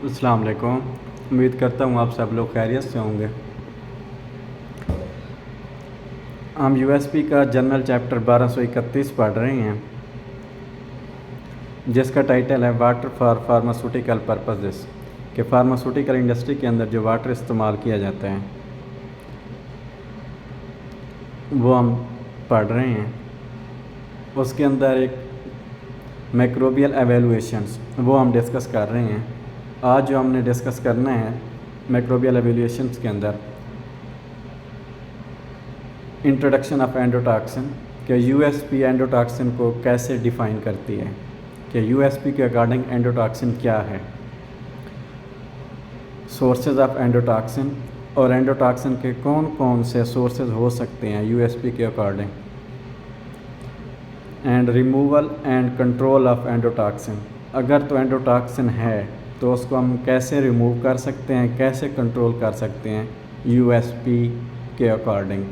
अस्सलाम वालेकुम। उम्मीद करता हूँ आप सब लोग खैरियत से होंगे। हम यूएसपी का जनरल चैप्टर 1231 पढ़ रहे हैं, जिसका टाइटल है वाटर फॉर फार्मास्यूटिकल पर्पसेस, कि फार्मास्यूटिकल इंडस्ट्री के अंदर जो वाटर इस्तेमाल किया जाता है वो हम पढ़ रहे हैं। उसके अंदर एक मैक्रोबियल एवेलुएशंस वो हम डिस्कस कर रहे हैं। आज जो हमने डिस्कस करना है मैक्रोबियल एवेलुएशंस के अंदर इंट्रोडक्शन ऑफ एंडोटॉक्सिन, कि यूएसपी एंडोटॉक्सिन को कैसे डिफ़ाइन करती है, कि यूएसपी के अकॉर्डिंग एंडोटॉक्सिन क्या है, सोर्सेज ऑफ एंडोटॉक्सिन और एंडोटॉक्सिन के कौन कौन से सोर्सेज हो सकते हैं यूएसपी के according, and removal and control of endotoxin. अगर तो एंडोटॉक्सिन है तो उसको हम कैसे रिमूव कर सकते हैं, कैसे कंट्रोल कर सकते हैं यूएसपी के अकॉर्डिंग,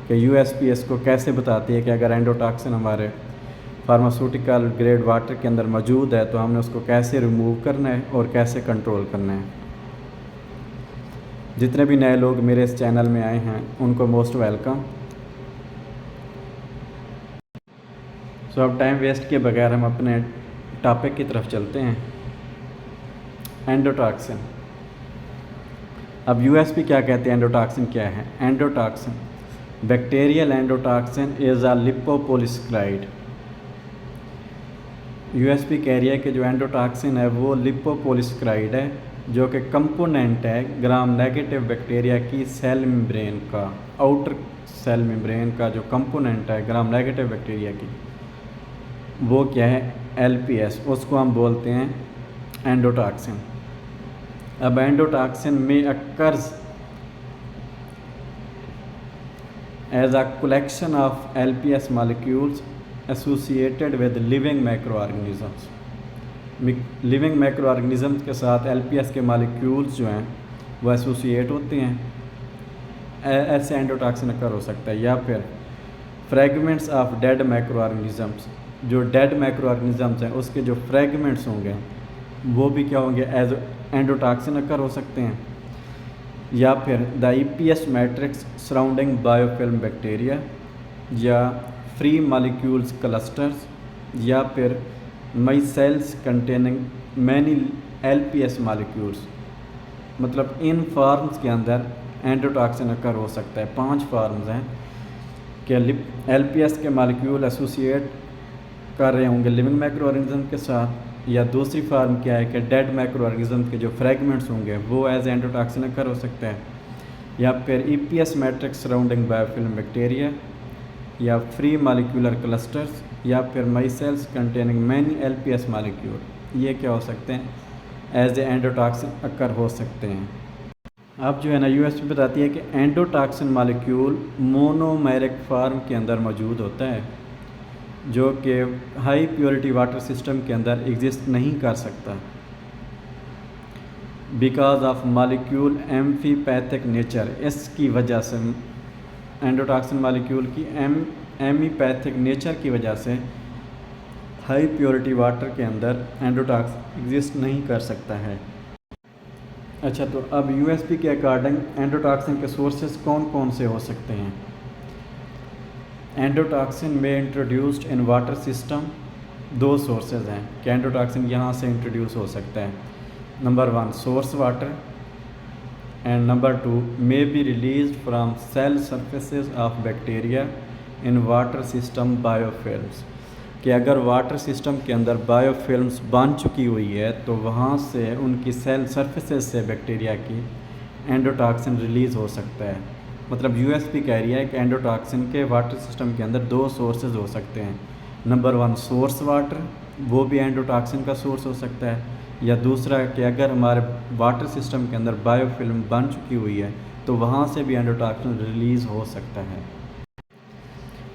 कि यूएसपी इसको कैसे बताती है कि अगर एंडोटॉक्सिन हमारे फार्मास्यूटिकल ग्रेड वाटर के अंदर मौजूद है तो हमने उसको कैसे रिमूव करना है और कैसे कंट्रोल करना है। जितने भी नए लोग मेरे इस चैनल में आए हैं उनको मोस्ट वेलकम। सो अब टाइम वेस्ट के बगैर हम अपने टॉपिक की तरफ चलते हैं। एंडोटॉक्सिन। अब यूएसपी क्या कहते हैं, एंडोटॉक्सिन क्या है। Endotoxin, bacterial endotoxin is a lipopolysaccharide. USP कह रही है कि जो एंडोटॉक्सिन है वो लिपोपोलिसक्राइड है, जो कि कंपोनेंट है ग्राम नेगेटिव बैक्टीरिया की सेल मेम्ब्रेन का, आउटर सेल मेम्ब्रेन का जो कंपोनेंट है ग्राम नेगेटिव बैक्टीरिया की, वो क्या है, एलपीएस, उसको हम बोलते हैं एंडोटॉक्सिन। अब एंडोटॉक्सिन में occurs as a collection of LPS molecules associated with living microorganisms। Living microorganisms के साथ LPS के मॉलिक्यूल्स जो हैं वो एसोसिएट होते हैं, ऐसे एंडोटॉक्सिन अकर हो सकता है। या फिर फ्रेगमेंट्स ऑफ डेड माइक्रोऑर्गेनिज़म्स, जो डेड माइक्रोऑर्गेनिज़म्स हैं उसके जो फ्रेगमेंट्स होंगे वो भी क्या होंगे, एज एंडोटॉक्सिन अकर हो सकते हैं। या फिर the EPS matrix surrounding biofilm bacteria, या फ्री मॉलिक्यूल्स क्लस्टर्स, या फिर माइसेल्स कंटेनिंग मैनी एलपीएस मॉलिक्यूल्स। मतलब इन फॉर्म्स के अंदर एंडोटॉक्सिन अकर हो सकता है। 5 फॉर्म्स हैं कि एलपीएस के मॉलिक्यूल एसोसिएट कर रहे होंगे लिविंग माइक्रोऑर्गेनिज्म के साथ, या दूसरी फार्म क्या है कि डेड माइक्रोऑर्गेनिज्म के जो फ्रेगमेंट्स होंगे वो एज एंडोटॉक्सिन अकर हो सकते हैं। या फिर EPS matrix surrounding biofilm bacteria, या फ्री मॉलिक्यूलर क्लस्टर्स, या फिर माइसेल्स कंटेनिंग मैनी एलपीएस मॉलिक्यूल, ये क्या हो सकते हैं, एज ए एंडोटॉक्सिन अकर हो सकते हैं। अब जो है ना यूएसपी बताती है कि एंडोटॉक्सिन मॉलिक्यूल मोनोमेरिक फार्म के अंदर मौजूद होता है, जो कि हाई प्योरिटी वाटर सिस्टम के अंदर एग्जिस्ट नहीं कर सकता, because of molecule amphipathic nature. इसकी वजह से एंडोटॉक्सिन मॉलिक्यूल की एमीपैथिक नेचर की वजह से हाई प्योरिटी वाटर के अंदर एंडोटॉक्सिन एग्जिस्ट नहीं कर सकता है। अच्छा, तो अब यूएसपी के अकॉर्डिंग एंडोटॉक्सिन के सोर्सेज कौन कौन से हो सकते हैं। एंडोटॉक्सिन में introduced in water system 2 sources हैं कि एंडोटॉक्सिन यहाँ से इंट्रोड्यूस हो सकता है। Number 1 source water, and number 2 may be release from cell surfaces of bacteria in water system biofilms, कि अगर वाटर सिस्टम के अंदर बायोफिल्म्स बन चुकी हुई है तो वहाँ से उनकी सेल सर्फेसेस से बैक्टीरिया की एंडोटॉक्सिन रिलीज़ हो सकता है। मतलब यूएसपी कह रही है कि एंडोटॉक्सिन के वाटर सिस्टम के अंदर 2 सोर्सेज हो सकते हैं। नंबर 1 सोर्स वाटर, वो भी एंडोटॉक्सिन का सोर्स हो सकता है, या दूसरा कि अगर हमारे वाटर सिस्टम के अंदर बायोफिल्म बन चुकी हुई है तो वहाँ से भी एंडोटॉक्सिन रिलीज़ हो सकता है।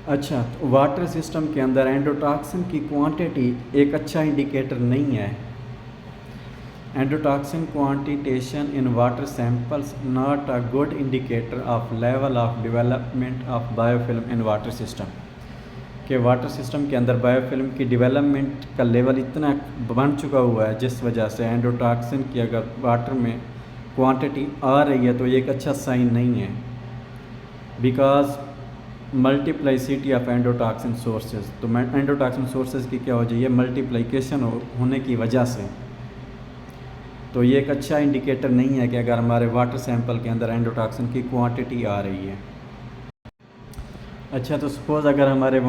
अच्छा, तो वाटर सिस्टम के अंदर एंडोटॉक्सिन की क्वांटिटी एक अच्छा इंडिकेटर नहीं है। Endotoxin quantitation in water samples not a good indicator of level of development of biofilm in water system, कि वाटर सिस्टम के अंदर बायोफिल्म की डेवलपमेंट का लेवल इतना बढ़ चुका हुआ है, जिस वजह से एंडोटॉक्सिन की अगर वाटर में क्वांटिटी आ रही है तो ये एक अच्छा साइन नहीं है, बिकॉज मल्टीप्लाइसिटी ऑफ एंडोटॉक्सिन सोर्सेज। तो एंडोटॉक्सिन सोर्सेज की क्या हो जाए, मल्टीप्लिकेशन होने की वजह से। तो ये एक अच्छा इंडिकेटर नहीं है कि अगर हमारे वाटर सैंपल के अंदर एंडोटॉक्सिन की क्वांटिटी आ रही है। अच्छा, तो सपोज़ अगर हमारे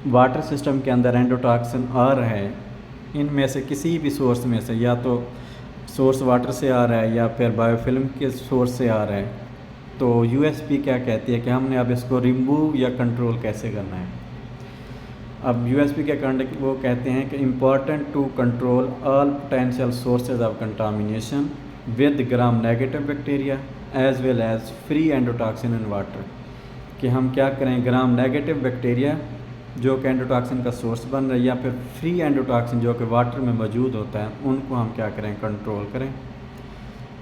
वाटर सिस्टम के अंदर एंडोटॉक्सिन आ रहा है, इनमें से किसी भी सोर्स में से, या तो सोर्स वाटर से आ रहा है या फिर बायोफिल्म के सोर्स से आ रहा है, तो यूएसपी क्या कहती है कि हमने अब इसको रिमूव या कंट्रोल कैसे करना है। अब यूएसपी क्या करने वो कहते हैं कि important to control all potential sources of contamination with gram negative bacteria as well as free endotoxin in water, कि हम क्या करें, ग्राम नेगेटिव बैक्टीरिया जो कि एंडोटॉक्सिन का सोर्स बन रहा है या फिर फ्री एंडोटॉक्सिन जो कि वाटर में मौजूद होता है, उनको हम क्या करें, कंट्रोल करें।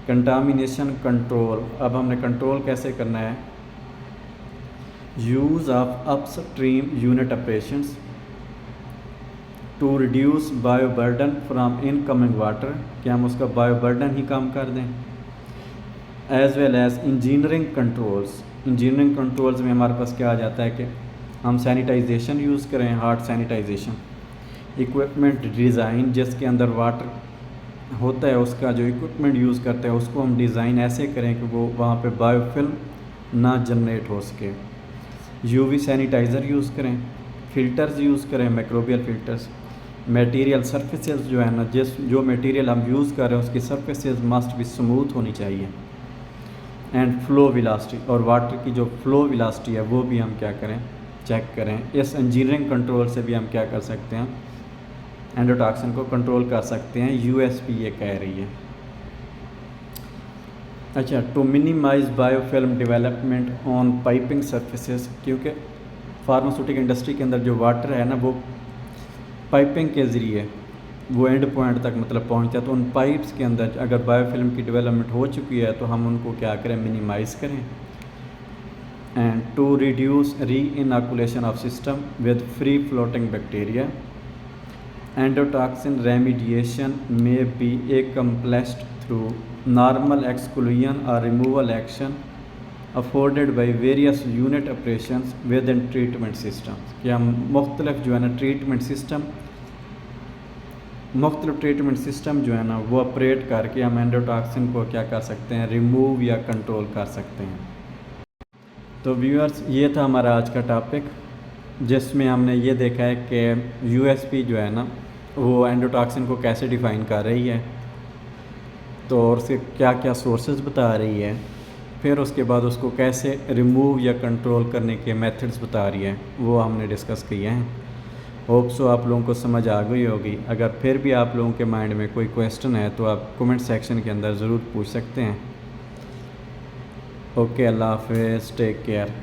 कंटामिनेशन कंट्रोल, अब हमने कंट्रोल कैसे करना है, use of upstream unit operations to reduce bioburden from incoming water, कि हम उसका बायोबर्डन ही कम कर दें। As well as engineering controls, engineering controls में हमारे पास क्या आ जाता है कि हम सैनिटाइजेशन यूज़ करें, हार्ड सैनिटाइजेशन, इक्विपमेंट डिज़ाइन जिसके अंदर वाटर होता है उसका जो इक्विपमेंट यूज़ करते हैं उसको हम डिज़ाइन ऐसे करें कि वो वहाँ पे बायोफिल्म ना जनरेट हो सके। यूवी सैनिटाइज़र यूज़ करें, फ़िल्टर्स यूज़ करें, माइक्रोबियल फ़िल्टर्स। मटेरियल सरफेसेस जो है ना, जो मटेरियल हम यूज़ कर रहे हैं उसकी सरफेसेस मस्ट भी स्मूथ होनी चाहिए। एंड फ्लो वेलोसिटी, और वाटर की जो फ्लो वेलोसिटी है वो भी हम क्या करें, चेक करें। इस इंजीनियरिंग कंट्रोल से भी हम क्या कर सकते हैं, एंडोटॉक्सिन को कंट्रोल कर सकते हैं, यूएसपी ये कह रही है। अच्छा, to minimise biofilm development on piping surfaces, क्योंकि फार्मास्यूटिकल इंडस्ट्री के अंदर जो वाटर है ना वो पाइपिंग के ज़रिए वो एंड पॉइंट तक मतलब पहुंचता है, तो उन पाइप्स के अंदर अगर बायोफिल्म की डेवलपमेंट हो चुकी है तो हम उनको क्या करें, मिनिमाइज़ करें। And to reduce re inoculation of system with free floating bacteria, endotoxin remediation may be accomplished through normal exclusion और removal action afforded by various unit operations within treatment system, कि हम मुख्तलिफ जो है ना treatment system जो है ना वो ऑपरेट करके हम एंडोटॉक्सिन को क्या कर सकते हैं, रिमूव या कंट्रोल कर सकते हैं। तो व्यूअर्स, ये था हमारा आज का टॉपिक, जिसमें हमने ये देखा है कि यूएसपी जो है ना वो एंडोटॉक्सिन को कैसे डिफ़ाइन कर रही है, तो और उसके क्या क्या सोर्सेज बता रही है, फिर उसके बाद उसको कैसे रिमूव या कंट्रोल करने के मेथड्स बता रही है, वो हमने डिस्कस किए हैं। होप सो आप लोगों को समझ आ गई होगी। अगर फिर भी आप लोगों के माइंड में कोई क्वेश्चन है तो आप कमेंट सेक्शन के अंदर ज़रूर पूछ सकते हैं। ओके, अल्लाह हाफ़िज़, टेक केयर।